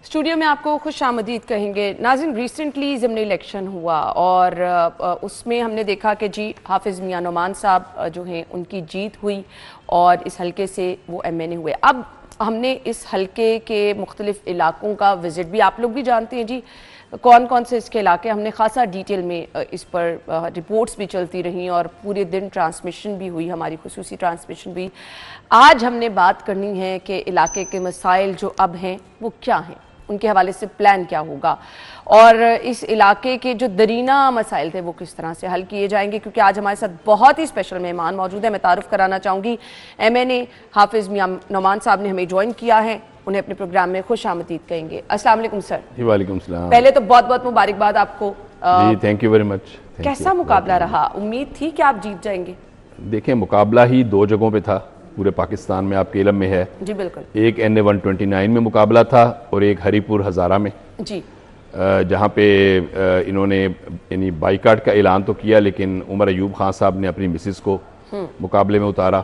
Studio में आपको खुश आमदीद कहेंगे। नाज़रीन, रिसेंटली ज़िमनी इलेक्शन हुआ और उसमें हमने देखा कि जी हाफिज़ मियां नोमान साहब जो हैं उनकी जीत हुई और इस हलके से वो एमएनए हुए। अब हमने इस हलके के मुख्तलिफ इलाकों का विज़िट भी, आप लोग भी जानते हैं जी कौन कौन से इसके इलाके, हमने खासा डिटेल में इस पर रिपोर्ट्स भी चलती रहीं और पूरे दिन ट्रांसमिशन भी हुई, हमारी खुसूसी ट्रांसमिशन भी। आज हमने बात करनी है कि इलाके के मसाइल जो अब हैं वो क्या हैं, उनके हवाले से प्लान क्या होगा और इस इलाके के जो दरीना मसाइल थे वो किस तरह से हल किए जाएंगे। क्योंकि आज हमारे साथ बहुत ही स्पेशल मेहमान मौजूद है। मैं तारुफ कराना चाहूँगी, एमएनए हाफिज़ मियां नोमान साहब ने हमें ज्वाइन किया है, उन्हें अपने प्रोग्राम में खुश आमदीद कहेंगे। अस्सलाम वालेकुम सर। वालेकुम सलाम। पहले तो बहुत बहुत मुबारकबाद आपको जी, थैंक यू वेरी मच। कैसा मुकाबला रहा? उम्मीद थी कि आप जीत जाएंगे? देखें, मुकाबला ही दो जगहों पे था पूरे पाकिस्तान में, आपके इलम में है जी बिल्कुल। एक NA 129 में मुकाबला था और एक हरीपुर हज़ारा में जी, जहाँ पे इन्होंने यानी बाइकाट का ऐलान तो किया, लेकिन उमर अयूब खान साहब ने अपनी मिसिस को मुकाबले में उतारा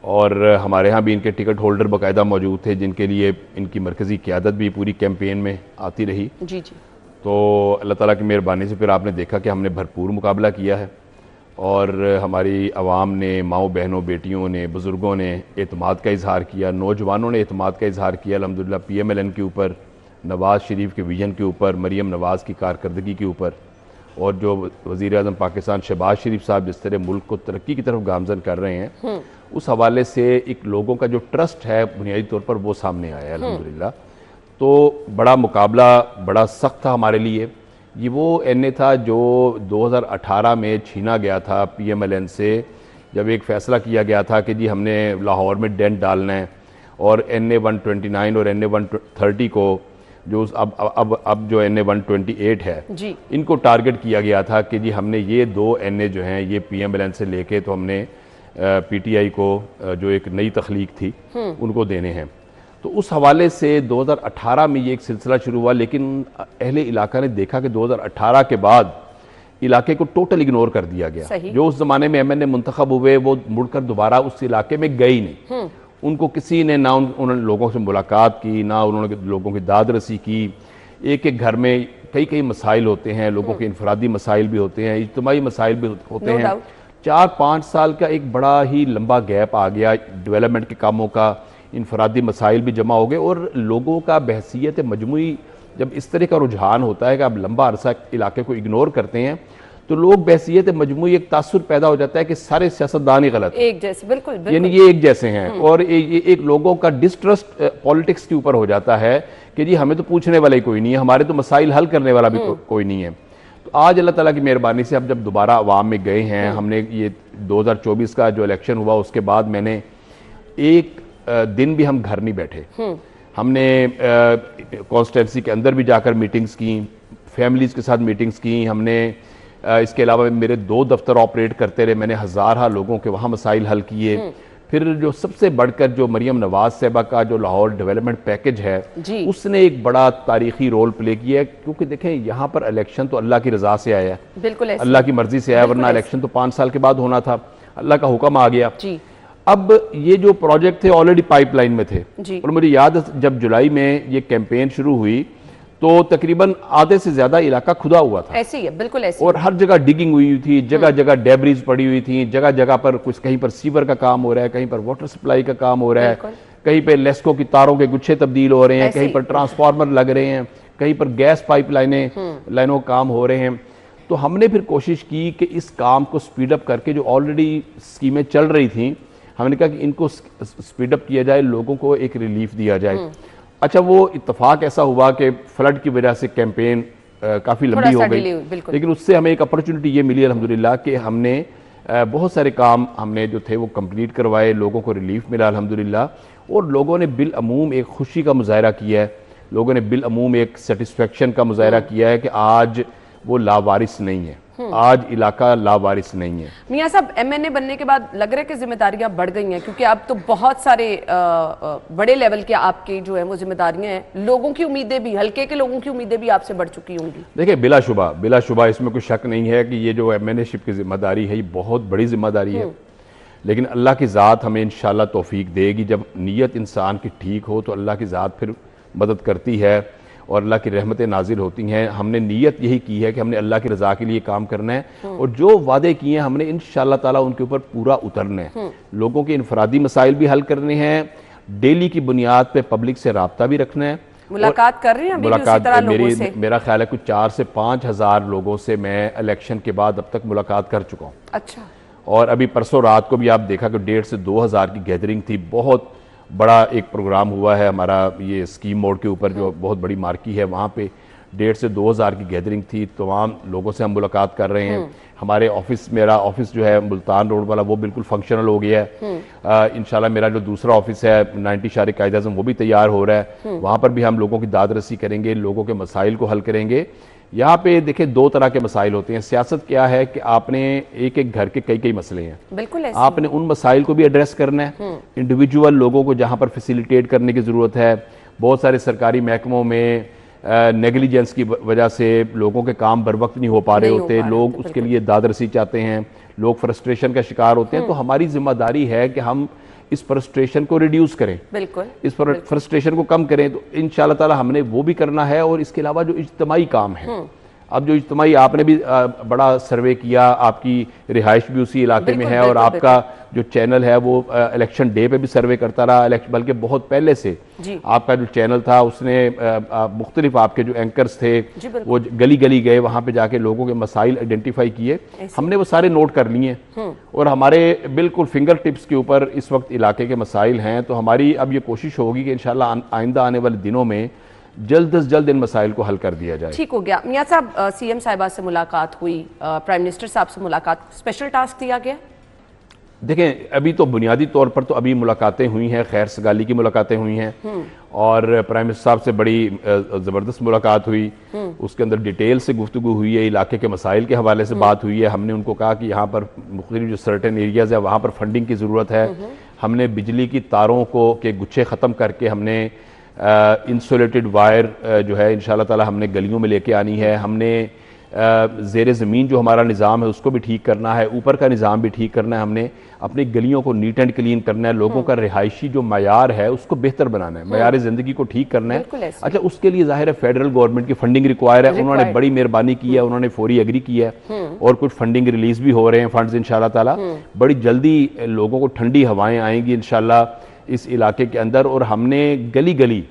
और हमारे यहाँ भी इनके टिकट होल्डर बाकायदा मौजूद थे जिनके लिए इनकी मरकज़ी क़यादत भी पूरी कैंपेन में आती रही। जी जी। तो अल्लाह ताला की मेहरबानी से फिर आपने देखा कि हमने भरपूर मुकाबला किया है और हमारी आवाम ने, माओ बहनों, बेटियों ने, बुज़ुर्गों ने एतमाद का इजहार किया, नौजवानों ने एतमाद का इजहार किया अल्हम्दुलिल्लाह PMLN के ऊपर, नवाज़ शरीफ के विजन के ऊपर, मरीम नवाज़ की कारकर्दगी के ऊपर और जो वज़ीर आज़म पाकिस्तान शहबाज शरीफ साहब जिस तरह मुल्क को तरक्की की तरफ गामजन कर रहे हैं, उस हवाले से एक लोगों का जो ट्रस्ट है बुनियादी तौर पर वो सामने आया है अल्हम्दुलिल्लाह। तो बड़ा मुकाबला बड़ा सख्त था हमारे लिए। ये वो NA था जो 2018 में छीना गया था PMLN से, जब एक फ़ैसला किया गया था कि जी हमने लाहौर में डेंट डालना है और NA 129 और NA 130 को जो अब जो NA 128 है जी, इनको टारगेट किया गया था कि जी हमने ये दो NA जो हैं ये PMLN से लेके तो हमने PTI को जो एक नई तख्लीक थी उनको देने हैं। तो उस हवाले से 2018 में ये एक सिलसिला शुरू हुआ, लेकिन अहले इलाका ने देखा कि 2018 के बाद इलाके को टोटल इग्नोर कर दिया गया। जो उस ज़माने में MNA मुंतखब हुए वो मुड़कर दोबारा उस इलाके में गए ही नहीं। उनको किसी ने ना उन्होंने लोगों से मुलाकात की, ना उन्होंने लोगों की दाद रसी की। एक एक घर में कई कई मसाइल होते हैं, लोगों के इनफरादी मसाइल भी होते हैं, इज्तिमाई मसाइल भी होते हैं। 4-5 साल का एक बड़ा ही लंबा गैप आ गया, डेवलपमेंट के कामों का, इनफरादी मसाइल भी जमा हो गए और लोगों का बहसीत मजमूई जब इस तरह का रुझान होता है कि आप लंबा अरसा इलाके को इग्नोर करते हैं तो लोग बहसीत मजमूई एक तासुर पैदा हो जाता है कि सारे सियासतदान ही गलत एक जैसे, बिल्कुल, बिल्कुल। यानी ये एक जैसे हैं और ये एक लोगों का डिस्ट्रस्ट पॉलिटिक्स के ऊपर हो जाता है कि जी हमें तो पूछने वाला ही कोई नहीं है, हमारे तो मसाइल हल करने वाला भी कोई नहीं है। तो आज अल्लाह ताला की मेहरबानी से अब जब दोबारा अवाम में गए हैं, हमने ये 2024 का जो इलेक्शन हुआ उसके बाद मैंने एक दिन भी हम घर नहीं बैठे। हमने कॉन्स्टिट्यूंसी के अंदर भी जाकर मीटिंग्स की, फैमिलीज़ के साथ मीटिंग्स की हमने। इसके अलावा मेरे 2 दफ्तर ऑपरेट करते रहे, मैंने हज़ार लोगों के वहाँ मसाइल हल किए। फिर जो सबसे बढ़कर जो मरीम नवाज साहबा का जो लाहौर डेवलपमेंट पैकेज है उसने एक बड़ा तारीखी रोल प्ले किया है, क्योंकि देखें यहाँ पर इलेक्शन तो अल्लाह की रज़ा से आया है, बिल्कुल अल्लाह की मर्जी से आया, वरना इलेक्शन तो 5 साल के बाद होना था, अल्लाह का हुक्म आ गया। अब ये जो प्रोजेक्ट थे ऑलरेडी पाइपलाइन में थे और मुझे याद है जब जुलाई में ये कैंपेन शुरू हुई तो तकरीबन आधे से ज्यादा इलाका खुदा हुआ था। ऐसे ही है, बिल्कुल ऐसे। और हर जगह डिगिंग हुई थी, जगह जगह डेब्रीज पड़ी हुई थी, जगह जगह पर कुछ कहीं पर सीवर का काम हो रहा है, कहीं पर वाटर सप्लाई का काम हो रहा है, कहीं पर लेस्को की तारों के गुच्छे तब्दील हो रहे हैं, कहीं पर ट्रांसफार्मर लग रहे हैं, कहीं पर गैस पाइप लाइनों काम हो रहे हैं। तो हमने फिर कोशिश की कि इस काम को स्पीडअप करके जो ऑलरेडी स्कीमें चल रही थी, हमने कहा कि इनको स्पीडअप किया जाए, लोगों को एक रिलीफ दिया जाए। अच्छा, वो इत्तेफाक ऐसा हुआ कि फ्लड की वजह से कैंपेन काफ़ी लंबी हो गई, लेकिन उससे हमें एक अपॉर्चुनिटी ये मिली अल्हम्दुलिल्लाह कि हमने बहुत सारे काम हमने जो थे वो कंप्लीट करवाए, लोगों को रिलीफ मिला अल्हम्दुलिल्लाह और लोगों ने बिल अमूम एक खुशी का मुजाहरा किया है, लोगों ने बिल अमूम एक सेटिस्फेक्शन का मुजाहरा किया है कि आज वो लावारिस नहीं है, आज इलाका लावारिस नहीं है। मियां साहब, MNA बनने के बाद लग रहा है कि जिम्मेदारियां बढ़ गई हैं, क्योंकि अब तो बहुत सारे बड़े लेवल के आपके जो है वो जिम्मेदारियां हैं, लोगों की उम्मीदें भी, हल्के के लोगों की उम्मीदें भी आपसे बढ़ चुकी होंगी। देखिए, बिलाशुबा इसमें कोई शक नहीं है कि ये जो MNA शिप की जिम्मेदारी है ये बहुत बड़ी जिम्मेदारी है, लेकिन अल्लाह की ज़ात हमें इंशाल्लाह तौफीक देगी। जब नीयत इंसान की ठीक हो तो अल्लाह की ज़ात फिर मदद करती है। और अल्लाह की रहमतें नाजिल होती हैं। हमने नीयत यही की है कि हमने अल्लाह की रज़ा के लिए काम करना है और जो वादे किए हैं हमने इंशाअल्लाह ताला उनके ऊपर पूरा उतरना है। लोगों के इनफरादी मसाइल भी हल करने हैं, डेली की बुनियाद पे पब्लिक से रब्ता भी रखना है। मुलाकात कर रहे हैं अभी भी उसी तरह लोगों से? मेरा ख्याल है कुछ 4 से 5 हज़ार लोगों से मैं इलेक्शन के बाद अब तक मुलाकात कर चुका हूँ। अच्छा। और अभी परसों रात को भी आप देखा कि 1.5 से 2 हज़ार की गैदरिंग थी। बहुत बड़ा एक प्रोग्राम हुआ है हमारा ये स्कीम मोड के ऊपर, जो बहुत बड़ी मार्की है, वहाँ पे 1.5 से 2 हज़ार की गैदरिंग थी। तमाम लोगों से हम मुलाकात कर रहे हैं। हमारे ऑफिस, मेरा ऑफिस जो है मुल्तान रोड वाला, वो बिल्कुल फंक्शनल हो गया है। इंशाल्लाह मेरा जो दूसरा ऑफिस है 90 शारी कायदा आज़म, वो भी तैयार हो रहा है। वहाँ पर भी हम लोगों की दाद रसी करेंगे, लोगों के मसाइल को हल करेंगे। यहाँ पे देखिए 2 तरह के मसाइल होते हैं। सियासत क्या है कि आपने एक एक घर के कई कई मसले हैं, बिल्कुल आपने उन मसाइल को भी एड्रेस करना है। इंडिविजुअल लोगों को जहाँ पर फैसिलिटेट करने की ज़रूरत है, बहुत सारे सरकारी महकमों में नेगलिजेंस की वजह से लोगों के काम बर वक्त नहीं हो पा रहे होते, लोग उसके लिए दादरसी चाहते हैं, लोग फ्रस्ट्रेशन का शिकार होते हैं। तो हमारी जिम्मेदारी है कि हम इस फ्रस्ट्रेशन को रिड्यूस करें, बिल्कुल इस फ्रस्ट्रेशन को कम करें। तो इंशाल्लाह ताला हमने वो भी करना है। और इसके अलावा जो इज्तिमाई काम है, अब जो इज्तिमाई, आपने भी बड़ा सर्वे किया, आपकी रिहाइश भी उसी इलाके में है और आपका जो चैनल है वो इलेक्शन डे पे भी सर्वे करता रहा, बल्कि बहुत पहले से आपका जो चैनल था उसने मुख्तलिफ आपके जो एंकर्स थे वो गली गली गए, वहाँ पे जाके लोगों के मसाइल आइडेंटिफाई किए, हमने वो सारे नोट कर लिए और हमारे बिल्कुल फिंगर टिप्स के ऊपर इस वक्त इलाके के मसाइल हैं। तो हमारी अब ये कोशिश होगी कि इंशाल्लाह आइंदा आने वाले दिनों में जल्द से जल्द इन मसाइल को हल कर दिया जाए। ठीक हो गया। मियां साहब, सीएम साहिबा से मुलाकात हुई, प्राइम मिनिस्टर साहब से मुलाकात, स्पेशल टास्क दिया गया? देखें, अभी तो बुनियादी तौर पर तो अभी मुलाकातें हुई हैं, खैर सगाली की मुलाकातें हुई हैं और प्राइम मिनिस्टर साहब से बड़ी ज़बरदस्त मुलाकात हुई। उसके अंदर डिटेल से गुफ्तगू हुई है, इलाके के मसाइल के हवाले से बात हुई है। हमने उनको कहा कि यहाँ पर मुख्तलिफ जो सर्टेन एरियाज़ है वहाँ पर फंडिंग की ज़रूरत है। हमने बिजली की तारों को के गुच्छे ख़त्म करके हमने इंसुलेटेड वायर जो है इंशाल्लाह ताला हमने गलियों में लेके आनी है। हमने ज़ेरे ज़मीन जो हमारा निज़ाम है उसको भी ठीक करना है, ऊपर का निज़ाम भी ठीक करना है। हमने अपनी गलियों को नीट एंड क्लीन करना है, लोगों का रिहायशी जो मयार है उसको बेहतर बनाना है, मयार ज़िंदगी को ठीक करना है। अच्छा, उसके लिए ज़ाहिर है फेडरल गवर्नमेंट की फंडिंग रिक्वायर है। उन्होंने बड़ी मेहरबानी की है, उन्होंने फौरी एग्री किया है और कुछ फंडिंग रिलीज भी हो रहे हैं फंड्स इंशाल्लाह ताला। बड़ी जल्दी लोगों को ठंडी हवाएं आएंगी इंशाल्लाह इस इलाके के अंदर। और हमने गली गली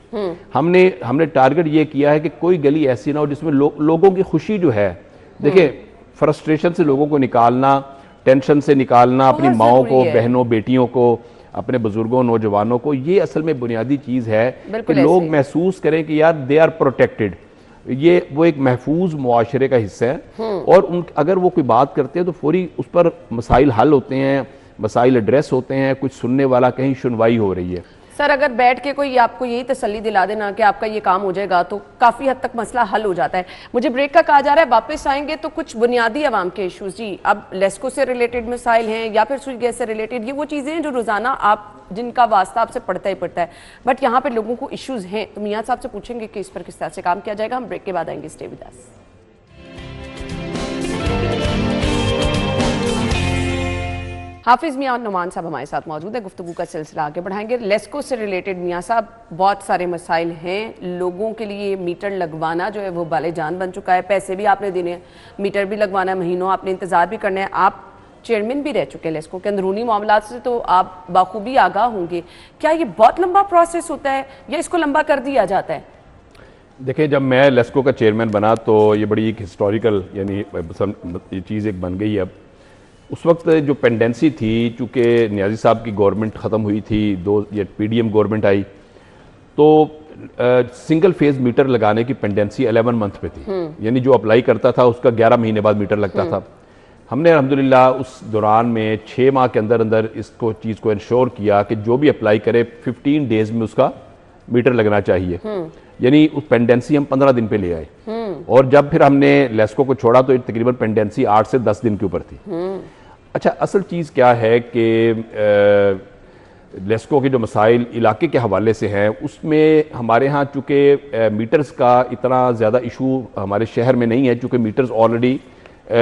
हमने टारगेट ये किया है कि कोई गली ऐसी ना हो जिसमें लोगों की खुशी जो है, देखिए फ्रस्ट्रेशन से लोगों को निकालना, टेंशन से निकालना, अपनी माओं को, बहनों, बेटियों को, अपने बुजुर्गों, नौजवानों को, ये असल में बुनियादी चीज है कि लोग महसूस करें कि यार दे आर प्रोटेक्टेड, ये वो एक महफूज मुआशरे का हिस्सा है। और अगर वो कोई बात करते हैं तो फौरी उस पर मसाइल हल होते हैं, मसाइल एड्रेस होते हैं, कुछ सुनने वाला, कहीं सुनवाई हो रही है। सर, अगर बैठ के कोई आपको यही तसल्ली दिला देना कि आपका ये काम हो जाएगा तो काफ़ी हद तक मसला हल हो जाता है। मुझे ब्रेक का कहा जा रहा है, वापस आएंगे तो कुछ बुनियादी आवाम के इशूज़, जी अब लेस्को से रिलेटेड मसाइल हैं या फिर स्विच गैस से रिलेटेड, ये वो चीज़ें हैं जो रोज़ाना आप जिनका वास्ता आपसे पड़ता ही पड़ता है, बट यहाँ पर लोगों को इशूज़ हैं। तो मियां साहब से पूछेंगे कि इस पर किस तरह से काम किया जाएगा। हम ब्रेक के बाद आएंगे। Stay with us. Hafiz Miyan Numan sahab हमारे साथ मौजूद है, गुफ्तगू का सिलसिला आगे बढ़ाएंगे। लेस्को से रिलेटेड मियां साहब बहुत सारे मसाइल हैं, लोगों के लिए मीटर लगवाना जो है वो बाले जान बन चुका है, पैसे भी आपने देने हैं, मीटर भी लगवाना है, महीनों आपने इंतजार भी करना है। आप चेयरमैन भी रह चुके हैं लेस्को के, अंदरूनी मामला से तो आप बाखूबी आगाह होंगे। क्या ये बहुत लंबा प्रोसेस होता है या इसको लंबा कर दिया जाता है? देखिए, जब मैं लेस्को का चेयरमैन बना तो ये बड़ी एक हिस्टोरिकल यानी ये चीज़ एक बन गई। अब उस वक्त जो पेंडेंसी थी, चूँकि नियाजी साहब की गवर्नमेंट ख़त्म हुई थी, ये पीडीएम गवर्नमेंट आई, तो सिंगल फेज मीटर लगाने की पेंडेंसी 11 मंथ पे थी, यानी जो अप्लाई करता था उसका 11 महीने बाद मीटर लगता था। हमने अल्हम्दुलिल्लाह उस दौरान में 6 माह के अंदर अंदर इसको चीज़ को इंश्योर किया कि जो भी अप्लाई करे 15 डेज में उसका मीटर लगना चाहिए, यानी उस पेंडेंसी हम 15 दिन पे ले आए। और जब फिर हमने लेस्को को छोड़ा तो तकरीबन पेंडेंसी 8 से 10 दिन के ऊपर थी। अच्छा, असल चीज़ क्या है कि लेस्को के जो मसाइल इलाके के हवाले से हैं उसमें हमारे यहाँ चूँकि मीटर्स का इतना ज़्यादा इशू हमारे शहर में नहीं है, चूँकि मीटर्स ऑलरेडी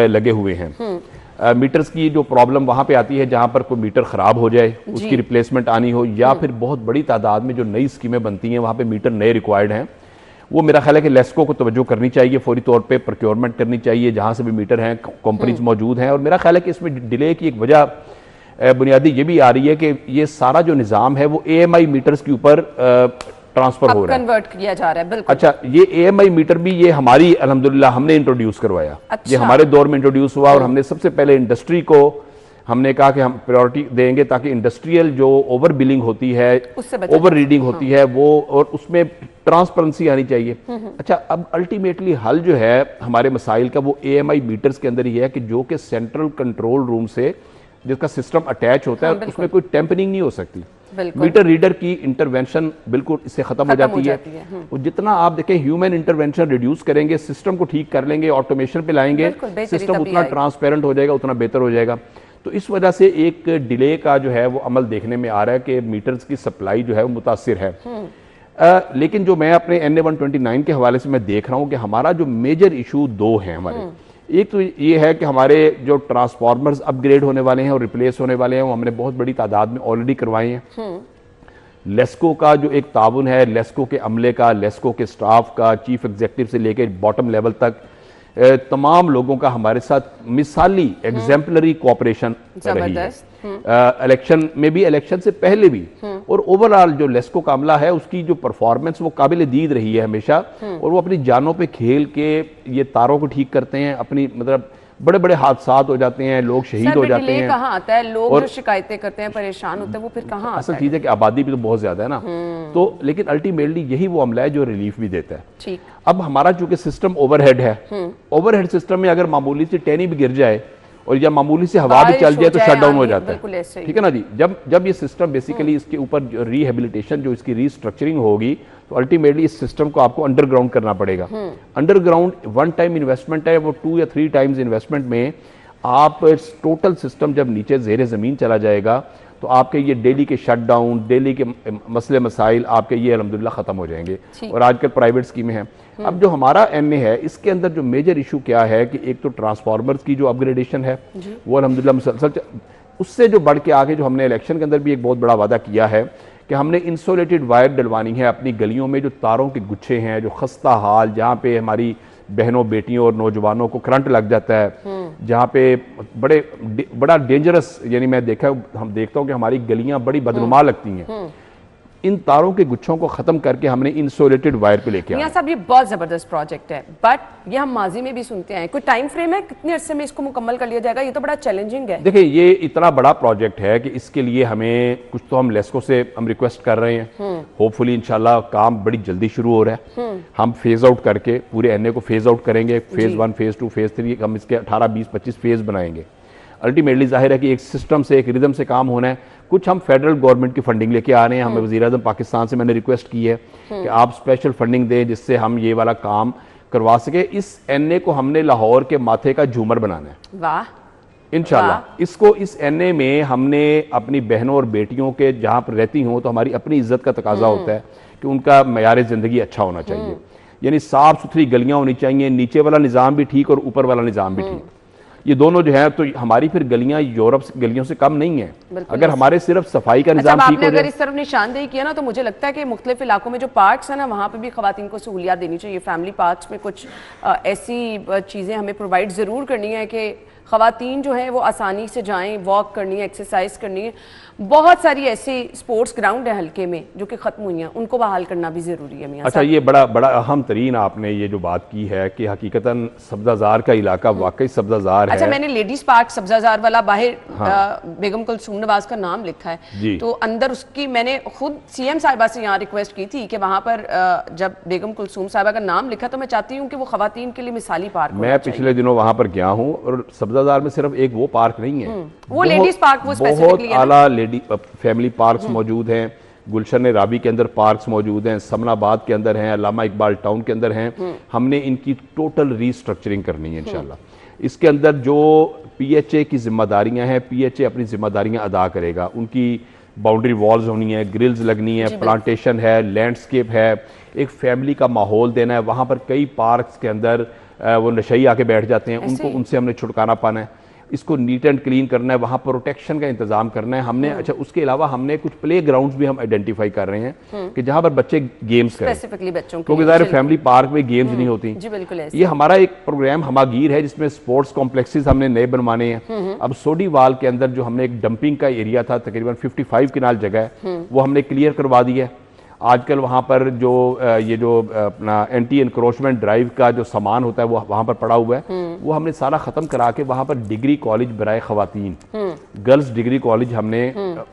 लगे हुए हैं। मीटर्स की जो प्रॉब्लम वहाँ पे आती है जहाँ पर कोई मीटर ख़राब हो जाए, उसकी रिप्लेसमेंट आनी हो, या फिर बहुत बड़ी तादाद में जो नई स्कीमें बनती हैं वहाँ पे मीटर नए रिक्वायर्ड हैं, वो मेरा ख्याल है कि लेस्को को तवज्जो करनी चाहिए, फौरी तौर पे प्रोक्योरमेंट करनी चाहिए जहाँ से भी मीटर हैं, कंपनीज मौजूद हैं। और मेरा ख्याल है कि इसमें डिले की एक वजह बुनियादी ये भी आ रही है कि ये सारा जो निज़ाम है वो AMI मीटर्स के ऊपर ट्रांसफर हो रहा है, कन्वर्ट किया जा रहा है। बिल्कुल। अच्छा, ये AMI मीटर भी ये हमारी अल्हम्दुलिल्लाह हमने इंट्रोड्यूस करवाया। अच्छा। ये हमारे दौर में इंट्रोड्यूस हुआ और हमने सबसे पहले इंडस्ट्री को हमने कहा कि हम प्रायोरिटी देंगे ताकि इंडस्ट्रियल जो ओवर बिलिंग होती है, ओवर रीडिंग होती है वो, और उसमें ट्रांसपेरेंसी आनी चाहिए। अच्छा, अब अल्टीमेटली हल जो है हमारे मसाइल का वो AMI मीटर्स के अंदर ही है कि जो कि सेंट्रल कंट्रोल रूम से जिसका सिस्टम अटैच होता है उसमें कोई टेम्परिंग नहीं हो सकती। मीटर रीडर की इंटरवेंशन बिल्कुल इससे खत्म हो जाती है। और जितना आप देखें ह्यूमन इंटरवेंशन रिड्यूस करेंगे, सिस्टम को ठीक कर लेंगे, ऑटोमेशन पे लाएंगे, सिस्टम उतना ट्रांसपेरेंट हो जाएगा, उतना बेहतर हो जाएगा। तो इस वजह से एक डिले का जो है वो अमल देखने में आ रहा है कि मीटर्स की सप्लाई जो है वो मुतासिर है। लेकिन जो मैं अपने NA 129 के हवाले से मैं देख रहा हूँ कि हमारा जो मेजर इशू दो हैं हमारे, एक तो ये है कि हमारे जो ट्रांसफार्मर्स अपग्रेड होने वाले हैं और रिप्लेस होने वाले हैं वो हमने बहुत बड़ी तादाद में ऑलरेडी करवाए हैं। लेस्को का जो एक ताउन है, लेस्को के अमले का, लेस्को के स्टाफ का, चीफ एग्जीक्यूटिव से लेकर बॉटम लेवल तक तमाम लोगों का हमारे साथ मिसाली एग्जाम्पलरी कोऑपरेशन रही है, इलेक्शन में भी, इलेक्शन से पहले भी। और ओवरऑल जो लेस्को का अमला है उसकी जो परफॉर्मेंस वो काबिल दीद रही है हमेशा, और वो अपनी जानों पे खेल के ये तारों को ठीक करते हैं। अपनी मतलब बड़े बड़े हादसात हो जाते हैं, लोग शहीद हो जाते हैं। कहाँ आता है, लोग जो शिकायतें करते हैं, परेशान होते हैं, वो फिर कहाँ आता है? असल चीज़ है कि आबादी भी तो बहुत ज्यादा है ना, तो लेकिन अल्टीमेटली यही वो अमला है जो रिलीफ भी देता है। ठीक। अब हमारा चूंकि सिस्टम ओवरहेड है, ओवरहेड सिस्टम में अगर मामूली से टहनी भी गिर जाए और या मामूली से हवा भी चल जाए तो शट डाउन हो जाता है, ठीक है ना जी। जब ये सिस्टम बेसिकली इसके ऊपर रिहेबिलिटेशन जो इसकी रीस्ट्रक्चरिंग होगी तो अल्टीमेटली इस सिस्टम को आपको अंडरग्राउंड करना पड़ेगा। अंडरग्राउंड वन टाइम इन्वेस्टमेंट है, वो 2 या 3 टाइम्स इन्वेस्टमेंट में आप टोटल सिस्टम जब नीचे ज़ेरे ज़मीन चला जाएगा तो आपके ये डेली के शट डाउन, डेली के मसले मसाइल आपके ये अल्हम्दुलिल्लाह ख़त्म हो जाएंगे। और आजकल प्राइवेट स्कीमें हैं। अब जो हमारा NA है इसके अंदर जो मेजर इशू क्या है कि एक तो ट्रांसफार्मर्स की जो अपग्रेडेशन है वो अल्हम्दुलिल्लाह मुसलसल, उससे जो बढ़ के आगे जो हमने इलेक्शन के अंदर भी एक बहुत बड़ा वादा किया है कि हमने इंसुलेटेड वायर डलवानी है अपनी गलियों में, जो तारों के गुच्छे हैं, जो खस्ता हाल, जहाँ पे हमारी बहनों, बेटियों और नौजवानों को करंट लग जाता है, जहाँ पे बड़ा डेंजरस, यानी हम देखता हूँ कि हमारी गलियां बड़ी बदनुमा लगती हैं। इन तारों के गुच्छों को खत्म करके हमने इंसुलेटेड वायर पे लेके आया। साहब ये बहुत जबरदस्त प्रोजेक्ट है, बट ये हम माजी में भी सुनते हैं, कोई टाइम फ्रेम है कितने अरसे में इसको मुकम्मल कर लिया जाएगा? ये तो बड़ा चैलेंजिंग है। देखिए, ये इतना बड़ा प्रोजेक्ट है कि इसके लिए हमें कुछ तो हम लेस्को से हम रिक्वेस्ट कर रहे हैं। होपफुली इंशाल्लाह काम बड़ी जल्दी शुरू हो रहा है। हम फेज आउट करके पूरे NA को फेज आउट करेंगे, फेज 1, फेज 2, फेज 3, हम इसके 18, 20, 25 फेज बनाएंगे। अल्टीमेटली जाहिर है कि एक सिस्टम से, एक रिदम से काम होना है। कुछ हम फेडरल गवर्नमेंट की फंडिंग लेके आ रहे हैं। हमें वज़ीर आज़म पाकिस्तान से मैंने रिक्वेस्ट की है कि आप स्पेशल फंडिंग दें जिससे हम ये वाला काम करवा सके। इस NA को हमने लाहौर के माथे का झूमर बनाना है। वाह, इंशाल्लाह। इसको इस NA में हमने अपनी बहनों और बेटियों के जहाँ पर रहती हों तो हमारी अपनी इज्जत का तकाजा होता है कि उनका मयार ज़िंदगी अच्छा होना चाहिए, यानी साफ सुथरी गलियाँ होनी चाहिए, नीचे वाला निज़ाम भी ठीक और ऊपर वाला निज़ाम भी ठीक। ये दोनों जो है तो हमारी फिर गलियां यूरोप गलियों से कम नहीं है अगर हमारे सिर्फ सफाई का निजाम ठीक हो जाए। अगर इस तरफ निशानदेही किया ना तो मुझे लगता है कि मुख्तलिफ इलाकों में जो पार्क्स है ना वहाँ पे भी खवातीन को सहूलियात देनी चाहिए। फैमिली पार्क्स में कुछ ऐसी चीज़ें हमें प्रोवाइड ज़रूर करनी है कि खवातीन जो हैं वो आसानी से जाएं, वॉक करनी है, एक्सरसाइज करनी है। बहुत सारी ऐसी स्पोर्ट्स ग्राउंड है हल्के में जो कि ख़त्म हुई हैं, उनको बहाल करना भी ज़रूरी है। मियां अच्छा, ये बड़ा अहम तरीन आपने ये जो बात की है कि हकीकतन सब्जाजार का इलाका वाकई सब्जाजार है। अच्छा, मैंने लेडीज पार्क सब्जाजार वाला बाहर बेगम कुलसूम नवाज का नाम लिखा है, तो अंदर उसकी मैंने खुद CM साहिबा से यहाँ रिक्वेस्ट की थी कि वहाँ पर जब बेगम कुलसूम साहिबा का नाम लिखा तो मैं चाहती हूँ कि वो खवातीन के लिए मिसाली पार्क। मैं पिछले दिनों वहाँ पर गया हूँ और सब्जाजार में सिर्फ एक वो पार्क नहीं है, वो लेडीज पार्क, वो बहुत आला फैमिली पार्क्स मौजूद हैं। गुलशन राबी के अंदर पार्क्स मौजूद हैं, समनाबाद के अंदर हैं, अल्लामा इकबाल टाउन के अंदर हैं। हमने इनकी टोटल रीस्ट्रक्चरिंग करनी है इंशाल्लाह। इसके अंदर जो PHA की जिम्मेदारियां हैं, PHA अपनी जिम्मेदारियां अदा करेगा। उनकी बाउंड्री वॉल्स होनी है, ग्रिल्स लगनी है, प्लांटेशन है, लैंडस्केप है, एक फैमिली का माहौल देना है। वहाँ पर कई पार्क्स के अंदर वो नशई आके बैठ जाते हैं, उनसे हमने छुटकारा पाना है। इसको नीट एंड क्लीन करना है, वहाँ प्रोटेक्शन का इंतजाम करना है हमने। अच्छा, उसके अलावा हमने कुछ प्ले ग्राउंड्स भी हम आइडेंटिफाई कर रहे हैं कि जहाँ पर बच्चे गेम्स करें, स्पेसिफिकली बच्चों के क्योंकि ज़ाहिर फैमिली पार्क में गेम्स नहीं होती। जी बिल्कुल ऐसे। ये हमारा एक प्रोग्राम हमागीर है जिसमें स्पोर्ट्स कॉम्प्लेक्सेस हमने नए बनवाने हैं। अब सोडीवाल के अंदर जो हमने एक डंपिंग का एरिया था, तकरीबन 55 किनाल जगह है, वो हमने क्लियर करवा दिया है। आजकल वहाँ पर जो ये जो अपना एंटी एनक्रोचमेंट ड्राइव का जो सामान होता है वो वहाँ पर पड़ा हुआ है, वो हमने सारा ख़त्म करा के वहाँ पर डिग्री कॉलेज बराए ख़वातीन, गर्ल्स डिग्री कॉलेज हमने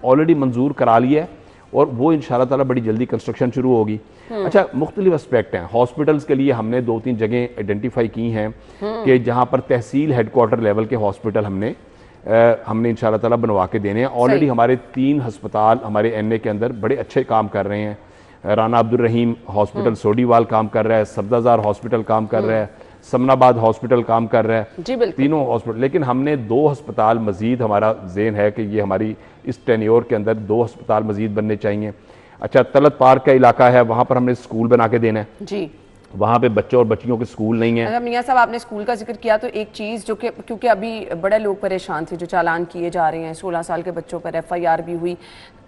ऑलरेडी मंजूर करा लिया है और वो इंशाल्लाह ताला बड़ी जल्दी कंस्ट्रक्शन शुरू होगी। अच्छा, मुख्तलिफ एस्पेक्ट हैं। हॉस्पिटल्स के लिए हमने 2-3 जगह आइडेंटिफाई की हैं कि जहाँ पर तहसील हेडक्वार्टर लेवल के हॉस्पिटल हमने इंशाल्लाह ताला बनवा के देने हैं। ऑलरेडी हमारे 3 हस्पताल हमारे एनए के अंदर बड़े अच्छे काम कर रहे हैं। राना अब्दुल रहीम हॉस्पिटल सोडीवाल काम कर रहा है, सब्जाजार हॉस्पिटल काम कर रहा है, समनाबाद हॉस्पिटल काम कर रहा है, जी बिल्कुल। तीनों हॉस्पिटल। लेकिन हमने 2 हस्पताल मजीद, हमारा ज़ेन है कि ये हमारी इस टेन्योर के अंदर 2 हस्पताल मजीद बनने चाहिए। अच्छा, तलत पार्क का इलाका है, वहाँ पर हमने स्कूल बना के देना है जी। वहाँ पे बच्चों और बच्चियों के स्कूल नहीं है। अगर मियाँ साहब आपने स्कूल का जिक्र किया तो एक चीज़ जो कि क्योंकि अभी बड़े लोग परेशान थे, जो चालान किए जा रहे हैं 16 साल के बच्चों पर FIR भी हुई,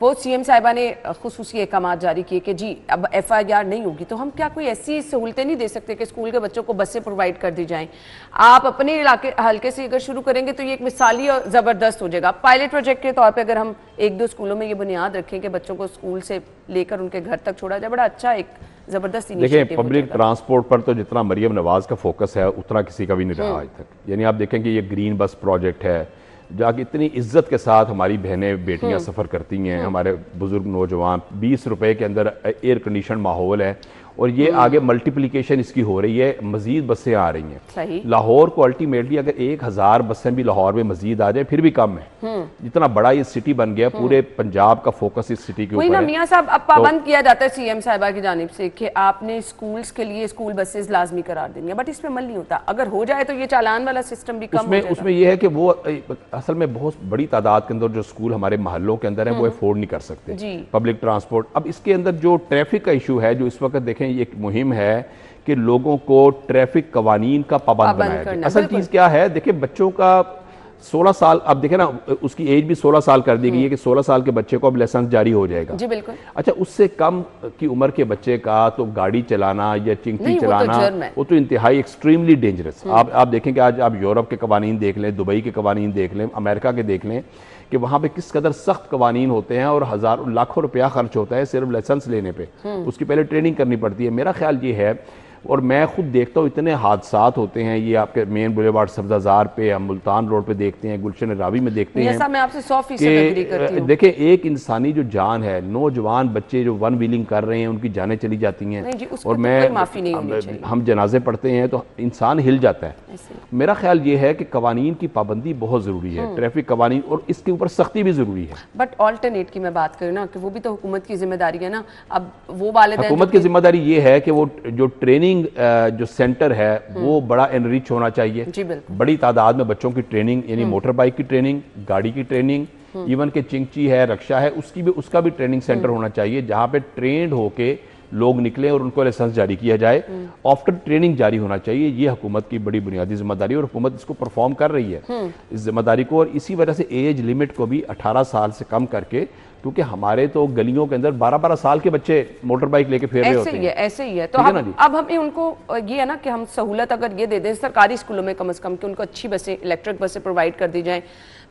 वो CM साहिबा ने खुसूसी अहकाम जारी किए कि जी अब FIR नहीं होगी, तो हम क्या कोई ऐसी सहूलतें नहीं दे सकते कि स्कूल के बच्चों को बसें प्रोवाइड कर दी जाएं? आप अपने इलाके हल्के से अगर शुरू करेंगे तो ये एक मिसाली और ज़बरदस्त हो जाएगा। पायलट प्रोजेक्ट के तौर पर अगर हम 1-2 स्कूलों में ये बुनियाद रखें कि बच्चों को स्कूल से लेकर उनके घर तक छोड़ा जाए, बड़ा अच्छा एक जबरदस्त देखिए, पब्लिक ट्रांसपोर्ट पर तो जितना मरियम नवाज का फोकस है उतना किसी का भी नहीं रहा आज तक। यानी आप देखें कि ये ग्रीन बस प्रोजेक्ट है, जाके इतनी इज्जत के साथ हमारी बहनें बेटियां सफ़र करती हैं, हमारे बुजुर्ग नौजवान, 20 रुपए के अंदर एयर कंडीशन माहौल है और ये आगे मल्टीप्लिकेशन इसकी हो रही है, मजीद बसें आ रही हैं। लाहौर को अल्टीमेटली अगर 1000 बसें भी लाहौर में मजीद आ जाए फिर भी कम है। जितना बड़ा ये सिटी बन गया, पूरे पंजाब का फोकस इस सिटी के ऊपर है। मियां साहब, अब पाबंद किया जाता है CM साहिबा की जानिब से कि आपने स्कूल्स के लिए स्कूल बसेस लाजमी करार देंगे, बट इसमें अमल नहीं होता। अगर हो जाए तो ये चालान वाला सिस्टम भी कम हो जाएगा। उसमें यह है कि वो असल में बहुत बड़ी तादाद के अंदर जो स्कूल हमारे मोहल्लों के अंदर है वो अफोर्ड नहीं कर सकते पब्लिक ट्रांसपोर्ट। अब इसके अंदर जो ट्रैफिक का इशू है, जो इस वक्त देखें ये एक मुहिम है कि लोगों को ट्रैफिक कवानीन का पाबंद बनाया जाए। असल चीज क्या है, देखिए बच्चों का 16 साल, अब देखें ना उसकी एज भी 16 साल कर दी गई है कि 16 साल के बच्चे को अब लाइसेंस जारी हो जाएगा। जी बिल्कुल। अच्छा, उससे कम की उम्र के बच्चे का तो गाड़ी चलाना या चिंकी चलाना वो तो इंतहाई एक्सट्रीमली डेंजरस। आप देखें कि आज आप यूरोप के कवानीन देख लें, दुबई के कवानीन देख लें, अमेरिका के देख लें कि वहाँ पे किस कदर सख्त कवानीन होते हैं और हज़ारों लाखों रुपया खर्च होता है सिर्फ लाइसेंस लेने पे। उसकी पहले ट्रेनिंग करनी पड़ती है। मेरा ख्याल ये है, और मैं खुद देखता हूँ इतने हादसात होते हैं, ये आपके मेन बुलेवार्ड सब्जाजार पे, हम मुल्तान रोड पे देखते हैं, गुलशन रावी में देखते हैं। मैं आपसे 100% एग्री करती हूं। देखें, एक इंसानी जो जान है, नौजवान बच्चे जो वन व्हीलिंग कर रहे हैं उनकी जानें चली जाती हैं और हम जनाजे पढ़ते हैं तो इंसान हिल जाता है। मेरा ख्याल ये है कि कवानीन की पाबंदी बहुत जरूरी है, ट्रैफिक कवानीन, और इसके ऊपर सख्ती भी जरूरी है। बट ऑल्टरनेट की मैं बात करूँ ना कि वो भी तो हुकूमत की जिम्मेदारी है ना। अब वो वालिदैन, हुकूमत की जिम्मेदारी ये है कि वो जो ट्रेनिंग जो सेंटर है वो बड़ा एनरिच होना चाहिए। बड़ी तादाद में बच्चों की ट्रेनिंग, यानी मोटर बाइक की ट्रेनिंग, गाड़ी की ट्रेनिंग, इवन के चिंची है, रक्षा है, उसका भी ट्रेनिंग सेंटर होना चाहिए जहां पे ट्रेंड होके लोग निकले और उनको लाइसेंस जारी किया जाए। आफ्टर ट्रेनिंग जारी होना चाहिए। ये हुकूमत की बड़ी बुनियादी जिम्मेदारी और हुकूमत इसको परफॉर्म कर रही है इस जिम्मेदारी को। और इसी वजह से एज लिमिट को भी 18 साल से कम करके, क्योंकि हमारे तो गलियों के अंदर 12-12 साल के बच्चे मोटर बाइक लेके फेर रहे होते हैं। ऐसे ही है। तो अब हमें उनको ये है ना कि हम सहूलत अगर ये दे दें सरकारी स्कूलों में कम से कम कि उनको अच्छी बसें, इलेक्ट्रिक बसें प्रोवाइड कर दी जाएं,